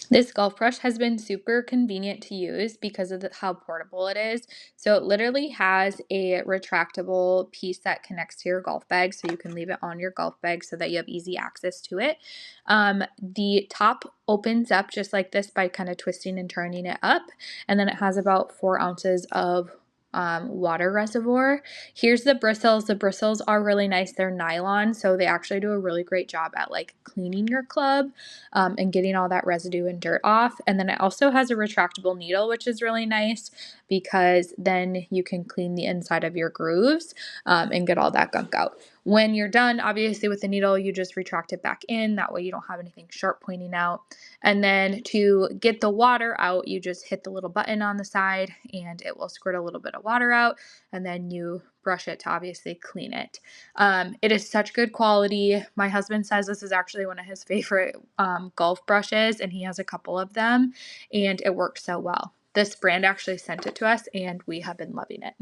This golf brush has been super convenient to use because of how portable it is. So it literally has a retractable piece that connects to your golf bag, so you can leave it on your golf bag so that you have easy access to it. The top opens up just like this by kind of twisting and turning it up, and then it has about 4 ounces of water reservoir. Here's the bristles. The bristles are really nice. They're nylon, so they actually do a really great job at like cleaning your club and getting all that residue and dirt off. And then it also has a retractable needle, which is really nice because then you can clean the inside of your grooves and get all that gunk out. When you're done, obviously with the needle, you just retract it back in. That way you don't have anything sharp pointing out. And then to get the water out, you just hit the little button on the side and it will squirt a little bit of water out, and then you brush it to obviously clean it. It is such good quality. My husband says this is actually one of his favorite golf brushes, and he has a couple of them, and it works so well. This brand actually sent it to us, and we have been loving it.